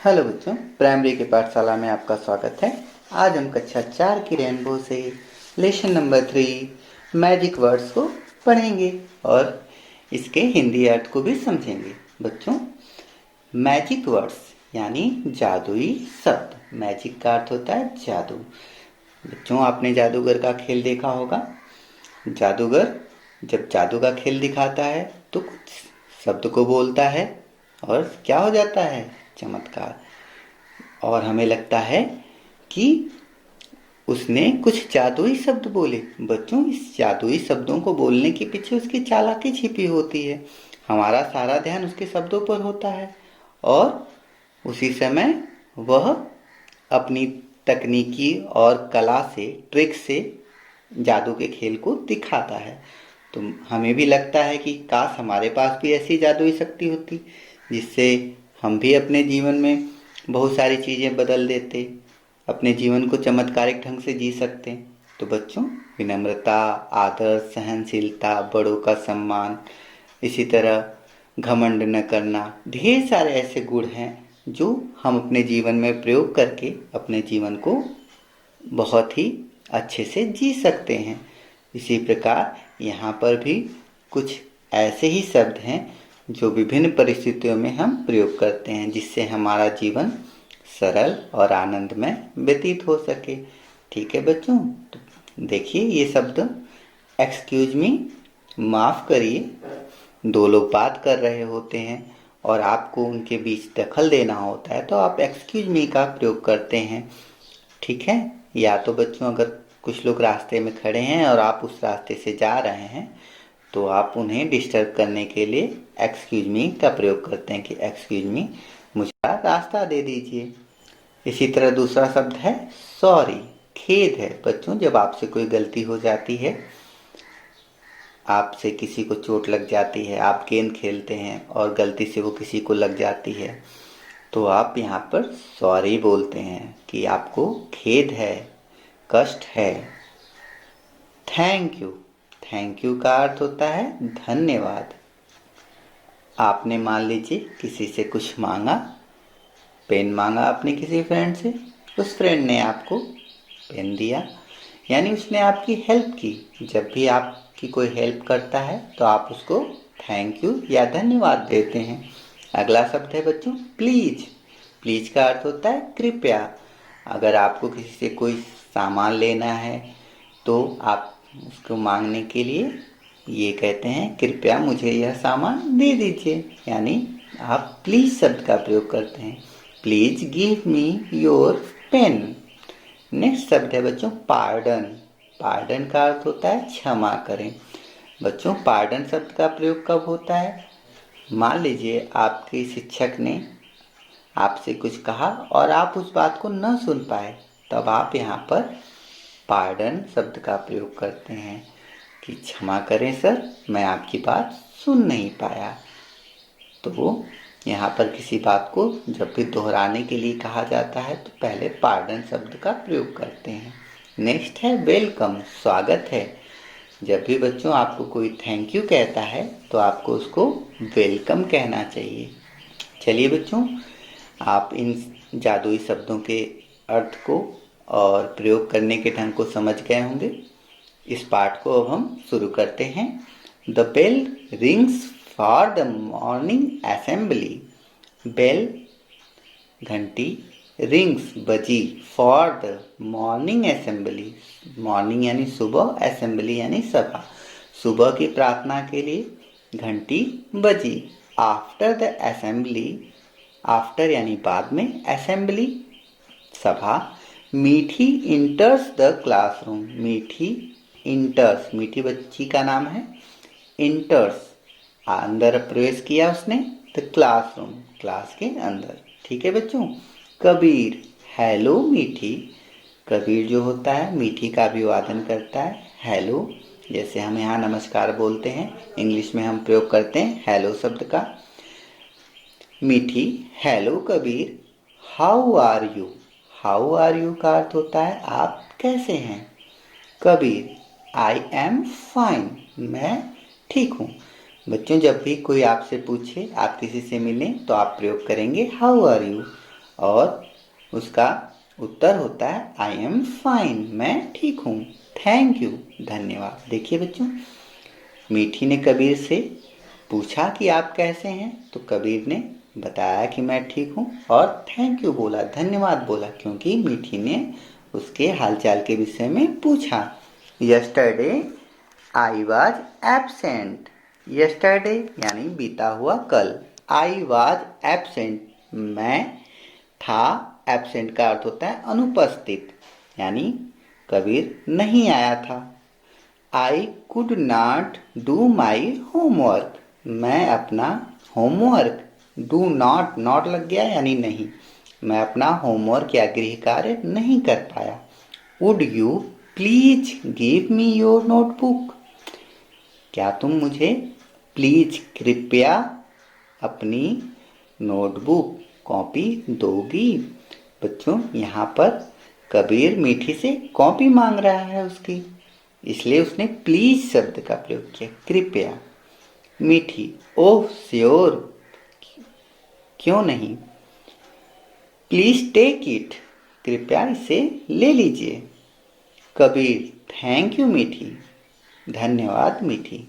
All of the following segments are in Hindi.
हेलो बच्चों, प्राइमरी की पाठशाला में आपका स्वागत है। आज हम कक्षा 4 की रेनबो से लेसन नंबर 3 मैजिक वर्ड्स को पढ़ेंगे और इसके हिंदी अर्थ को भी समझेंगे। बच्चों, मैजिक वर्ड्स यानी जादुई शब्द। मैजिक का अर्थ होता है जादू। बच्चों, आपने जादूगर का खेल देखा होगा। जादूगर जब जादू का खेल दिखाता है तो कुछ शब्द को बोलता है और क्या हो जाता है, चमत्कार। और हमें लगता है कि उसने कुछ जादुई शब्द बोले। बच्चों, इस जादुई शब्दों को बोलने के पीछे उसकी चालाकी छिपी होती है। हमारा सारा ध्यान उसके शब्दों पर होता है और उसी समय वह अपनी तकनीकी और कला से, ट्रिक से जादू के खेल को दिखाता है। तो हमें भी लगता है कि काश हमारे पास भी ऐसी जादुई शक्ति होती जिससे हम भी अपने जीवन में बहुत सारी चीज़ें बदल देते, अपने जीवन को चमत्कारिक ढंग से जी सकते। तो बच्चों, विनम्रता, आदर, सहनशीलता, बड़ों का सम्मान, इसी तरह घमंड न करना, ढेर सारे ऐसे गुण हैं जो हम अपने जीवन में प्रयोग करके अपने जीवन को बहुत ही अच्छे से जी सकते हैं। इसी प्रकार यहाँ पर भी कुछ ऐसे ही शब्द हैं जो विभिन्न परिस्थितियों में हम प्रयोग करते हैं जिससे हमारा जीवन सरल और आनंदमय व्यतीत हो सके। ठीक है बच्चों, तो देखिए ये शब्द। एक्सक्यूज मी, माफ़ करिए। दो लोग बात कर रहे होते हैं और आपको उनके बीच दखल देना होता है तो आप एक्सक्यूज मी का प्रयोग करते हैं। ठीक है। या तो बच्चों, अगर कुछ लोग रास्ते में खड़े हैं और आप उस रास्ते से जा रहे हैं तो आप उन्हें डिस्टर्ब करने के लिए एक्सक्यूज मी का प्रयोग करते हैं कि एक्सक्यूज मी, मुझे रास्ता दे दीजिए। इसी तरह दूसरा शब्द है सॉरी, खेद है। बच्चों, जब आपसे कोई गलती हो जाती है, आपसे किसी को चोट लग जाती है, आप गेंद खेलते हैं और गलती से वो किसी को लग जाती है, तो आप यहाँ पर सॉरी बोलते हैं कि आपको खेद है, कष्ट है। थैंक यू, थैंक यू का अर्थ होता है धन्यवाद। आपने मान लीजिए किसी से कुछ मांगा, पेन मांगा आपने किसी फ्रेंड से, उस फ्रेंड ने आपको पेन दिया, यानी उसने आपकी हेल्प की। जब भी आपकी कोई हेल्प करता है तो आप उसको थैंक यू या धन्यवाद देते हैं। अगला शब्द है बच्चों प्लीज। प्लीज का अर्थ होता है कृपया। अगर आपको किसी से कोई सामान लेना है तो आप उसको मांगने के लिए ये कहते हैं कृपया मुझे यह सामान दे दीजिए, यानी आप प्लीज शब्द का प्रयोग करते हैं। Please give me your pen. Next शब्द है बच्चों पार्डन। पार्डन का अर्थ होता है क्षमा करें। बच्चों, पार्डन शब्द का प्रयोग कब होता है? मान लीजिए आपके शिक्षक ने आपसे कुछ कहा और आप उस बात को न सुन पाए, तब आप यहाँ पर पार्डन शब्द का प्रयोग करते हैं कि क्षमा करें सर, मैं आपकी बात सुन नहीं पाया। तो यहाँ पर किसी बात को जब भी दोहराने के लिए कहा जाता है तो पहले पार्डन शब्द का प्रयोग करते हैं। नेक्स्ट है वेलकम, स्वागत है। जब भी बच्चों आपको कोई थैंक यू कहता है तो आपको उसको वेलकम कहना चाहिए। चलिए बच्चों, आप इन जादुई शब्दों के अर्थ को और प्रयोग करने के ढंग को समझ गए होंगे। इस पाठ को अब हम शुरू करते हैं। The bell rings for the morning assembly. Bell घंटी, रिंग्स बजी, for the morning assembly. Morning यानी सुबह, असेंबली यानी सभा। सुबह की प्रार्थना के लिए घंटी बजी। आफ्टर द असेंबली, आफ्टर यानी बाद में, असेंबली सभा। मीठी इंटर्स द क्लासरूम। मीठी इंटर्स, मीठी बच्ची का नाम है। इंटर्स, अंदर प्रवेश किया उसने। द क्लासरूम, क्लास के अंदर। ठीक है बच्चों। कबीर, हेलो मीठी। कबीर जो होता है मीठी का अभिवादन करता है, हेलो। जैसे हम यहाँ नमस्कार बोलते हैं, इंग्लिश में हम प्रयोग करते हैं हेलो शब्द का। Meethi, hello Kabir. How are you. How are you का अर्थ होता है आप कैसे हैं। कबीर, आई एम फाइन, मैं ठीक हूँ। बच्चों, जब भी कोई आपसे पूछे, आप किसी से मिलें, तो आप प्रयोग करेंगे हाउ आर यू। और उसका उत्तर होता है आई एम फाइन, मैं ठीक हूँ। थैंक यू, धन्यवाद। देखिए बच्चों, मीठी ने कबीर से पूछा कि आप कैसे हैं, तो कबीर ने बताया कि मैं ठीक हूँ और थैंक यू बोला, धन्यवाद बोला, क्योंकि मीठी ने उसके हालचाल के विषय में पूछा। Yesterday I was absent. Yesterday यानी बीता हुआ कल। आई वॉज एब्सेंट, मैं था। एब्सेंट का अर्थ होता है अनुपस्थित, यानी कबीर नहीं आया था। I could not do my homework, मैं अपना होमवर्क, डू नॉट, नॉट लग गया यानी नहीं, मैं अपना होमवर्क या गृह कार्य नहीं कर पाया। Would you please give me your notebook, क्या तुम मुझे प्लीज कृपया अपनी नोटबुक कॉपी दोगी। बच्चों, यहाँ पर कबीर मीठी से कॉपी मांग रहा है उसकी, इसलिए उसने प्लीज शब्द का प्रयोग किया, कृपया। मीठी, ओह श्योर, क्यों नहीं। प्लीज टेक इट, कृपया इसे ले लीजिए। कबीर, थैंक यू मीठी, धन्यवाद मीठी।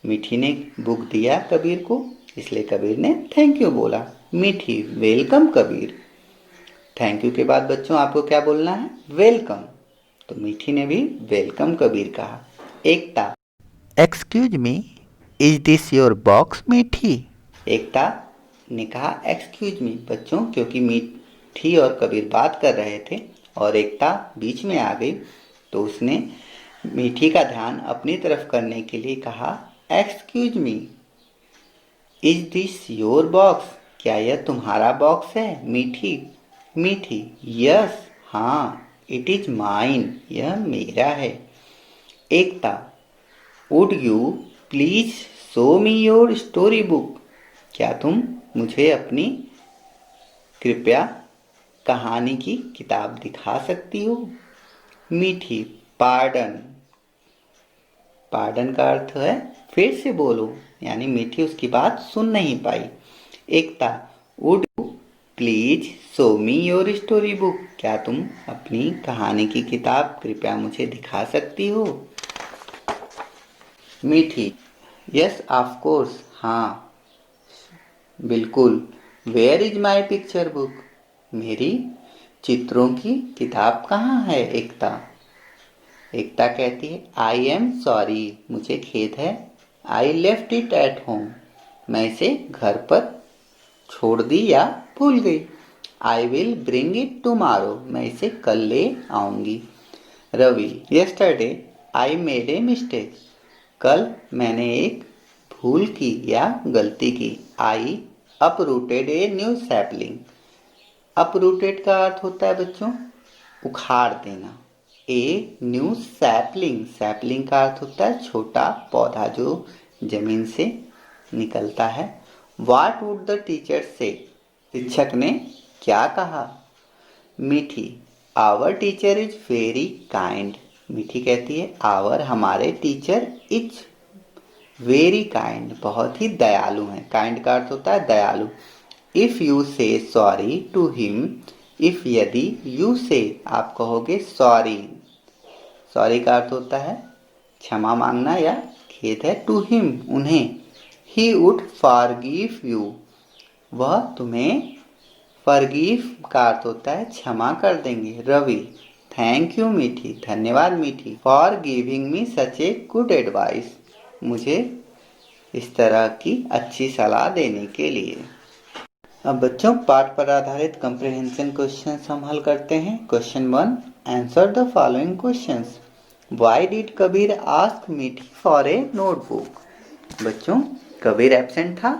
मीठी ने बुक दिया कबीर को, इसलिए कबीर ने थैंक यू बोला। मीठी, वेलकम कबीर। थैंक यू के बाद बच्चों आपको क्या बोलना है, वेलकम। तो मीठी ने भी वेलकम कबीर कहा। Ekta, excuse me, is this your box मीठी। एकता ने कहा एक्सक्यूज मी। बच्चों, क्योंकि मीठी और कबीर बात कर रहे थे और एकता बीच में आ गई, तो उसने मीठी का ध्यान अपनी तरफ करने के लिए कहा excuse me, is this your box, क्या यह तुम्हारा बॉक्स है। मीठी, मीठी, यस, हाँ, इट इज माइन, यह मेरा है। Ekta, would you please show me your story book, क्या तुम मुझे अपनी कृपया कहानी की किताब दिखा सकती हो। मीठी, पार्डन, पार्डन का अर्थ है फिर से बोलो, यानी मीठी उसकी बात सुन नहीं पाई। Ekta, would you please show me your story book, क्या तुम अपनी कहानी की किताब कृपया मुझे दिखा सकती हो। मीठी, यस ऑफ कोर्स, हाँ बिल्कुल। Where is my picture book, मेरी चित्रों की किताब कहाँ है। एकता, एकता कहती है आई एम सॉरी, मुझे खेद है। I left it at home, मैं इसे घर पर छोड़ दी या भूल गई। I will bring it tomorrow, मैं इसे कल ले आऊंगी। Ravi, yesterday I made a mistake, कल मैंने एक भूल की या गलती की। I uprooted a new sapling, uprooted का अर्थ होता है बच्चों उखाड़ देना। ए न्यू सैपलिंग, सैपलिंग का अर्थ होता है छोटा पौधा जो जमीन से निकलता है। वाट वुड द टीचर से, शिक्षक ने क्या कहा। Meethi, our teacher is very kind, Meethi कहती है आवर हमारे टीचर इज वेरी काइंड, बहुत ही दयालु हैं। काइंड का अर्थ होता है दयालु। इफ यू से सॉरी टू हिम, इफ यदि, यू से आप कहोगे सॉरी, सॉरी का अर्थ होता है क्षमा मांगना या खेद है। टू हिम, उन्हें। ही वुड फॉरगिव यू, वह तुम्हें, फॉरगिव का अर्थ होता है क्षमा कर देंगे। रवि, थैंक यू मीठी, धन्यवाद मीठी, for giving me such a good advice, मुझे इस तरह की अच्छी सलाह देने के लिए। अब बच्चों पाठ पर आधारित कंप्रिहेंशन क्वेश्चन हम हल करते हैं। Question 1, answer the following questions. Why did Kabir ask Mithi for a notebook. बच्चों, कबीर एब्सेंट था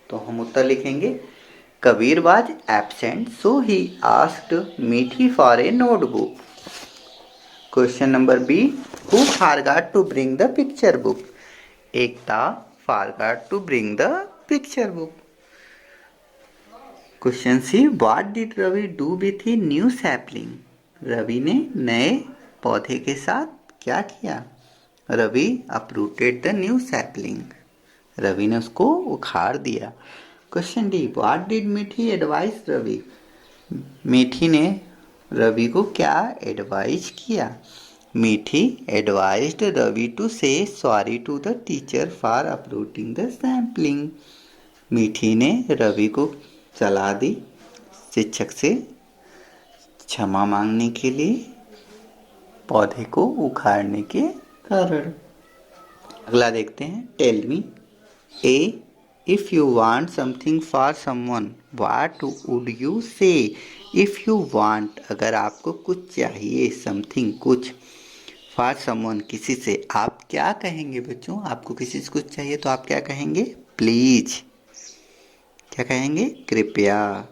तो हम उत्तर लिखेंगे Kabir was absent so he asked Mithi for a notebook. Question number B, who forgot to bring the picture book. Ekta forgot to bring the picture book. Question C, what did Ravi do with a new sapling. Ravi ने नए पौधे के साथ क्या किया। Ravi uprooted the new sapling, Ravi ने उसको उखाड़ दिया। Question D, what did Meethi advice Ravi. Meethi ने रवि को क्या एडवाइस किया? Meethi advised Ravi to say sorry to the teacher for uploading the sampling. Meethi ने रवि को सलाह दी शिक्षक से क्षमा मांगने के लिए पौधे को उखाड़ने के कारण। अगला देखते हैं, tell me. A, if you want something for someone what would you say? If you want, अगर आपको कुछ चाहिए, समथिंग कुछ, फॉर समवन किसी से, आप क्या कहेंगे बच्चों? आपको किसी से कुछ चाहिए तो आप क्या कहेंगे? प्लीज। क्या कहेंगे? कृपया।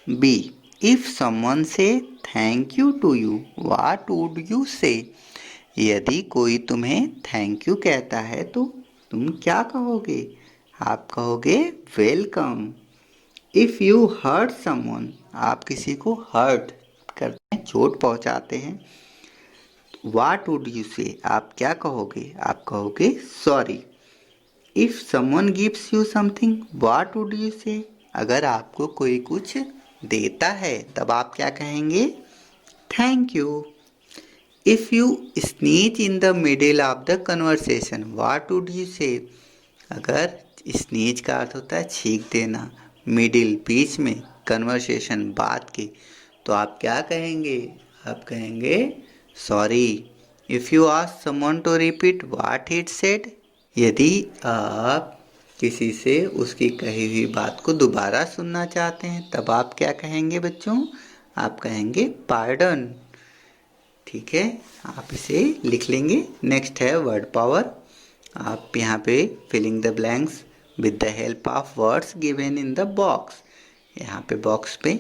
B, if someone say thank you to you what would you say? यदि कोई तुम्हें थैंक यू कहता है तो तुम क्या कहोगे? आप कहोगे welcome. If you hurt someone, आप किसी को हर्ट करते हैं, चोट पहुंचाते हैं, व्हाट वुड यू से? आप क्या कहोगे? आप कहोगे sorry. If someone gives you something what would you से? अगर आपको कोई कुछ देता है तब आप क्या कहेंगे? Thank you. If you sneeze in the middle of the conversation what would you से? अगर स्नीज का अर्थ होता है छींक देना, मिडिल बीच में, कन्वर्सेशन बात के, तो आप क्या कहेंगे? आप कहेंगे sorry. If you ask someone to repeat what it said, यदि आप किसी से उसकी कही हुई बात को दोबारा सुनना चाहते हैं तब आप क्या कहेंगे बच्चों? आप कहेंगे पार्डन। ठीक है, आप इसे लिख लेंगे। नेक्स्ट है वर्ड पावर। आप यहाँ पे filling the blanks with the help of words given in the box. यहाँ पे बॉक्स पे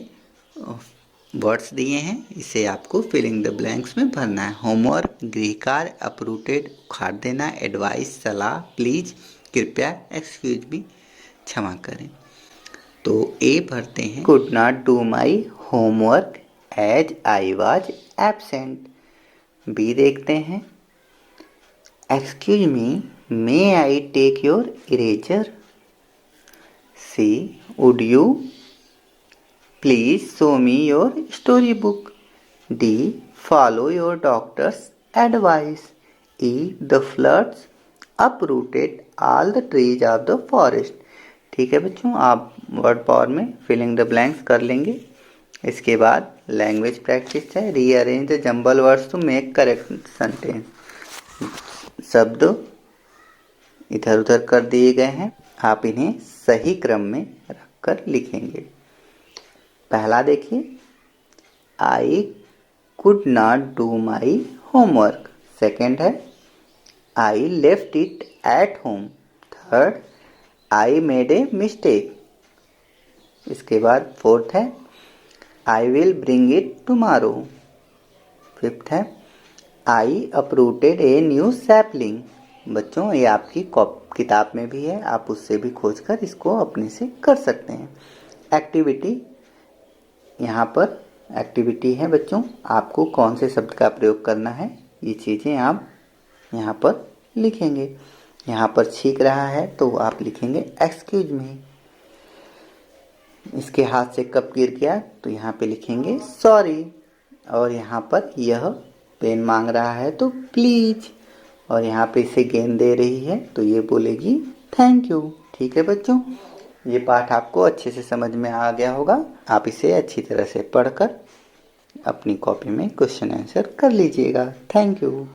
वर्ड्स दिए हैं, इसे आपको फिलिंग द ब्लैंक्स में भरना है। होमवर्क, गृह कार्य, अपरूटेड उखाड़ देना, एडवाइस सलाह, प्लीज कृपया, एक्सक्यूज मी क्षमा करें। तो ए भरते हैं, could not do my homework as I was absent. B देखते हैं, excuse me may I take your eraser. C, would you please show me your story book. D, follow your doctor's advice. E, the floods uprooted all the trees of the forest। ठीक है बच्चों, आप वर्ड पावर में फिलिंग द ब्लैंक्स कर लेंगे। इसके बाद लैंग्वेज प्रैक्टिस है, rearrange the jumble words to make correct sentence. शब्द इधर उधर कर दिए गए हैं, आप इन्हें सही क्रम में रखकर लिखेंगे। पहला देखिए, I could not do my homework. Second है, I left it at home। Third, I made a mistake। इसके बाद फोर्थ है, I will bring it tomorrow। Fifth है, I uprooted a new sapling। बच्चों ये आपकी किताब में भी है, आप उससे भी खोजकर इसको अपने से कर सकते हैं। एक्टिविटी, यहाँ पर एक्टिविटी है बच्चों, आपको कौन से शब्द का प्रयोग करना है ये चीज़ें आप यहाँ पर लिखेंगे। यहाँ पर छींक रहा है तो आप लिखेंगे एक्सक्यूज मी। इसके हाथ से कप गिर गया तो यहाँ पे लिखेंगे सॉरी। और यहाँ पर यह पेन मांग रहा है तो प्लीज। और यहाँ पे इसे गेंद दे रही है तो ये बोलेगी थैंक यू। ठीक है बच्चों, ये पाठ आपको अच्छे से समझ में आ गया होगा। आप इसे अच्छी तरह से पढ़कर अपनी कॉपी में क्वेश्चन आंसर कर लीजिएगा। Thank you.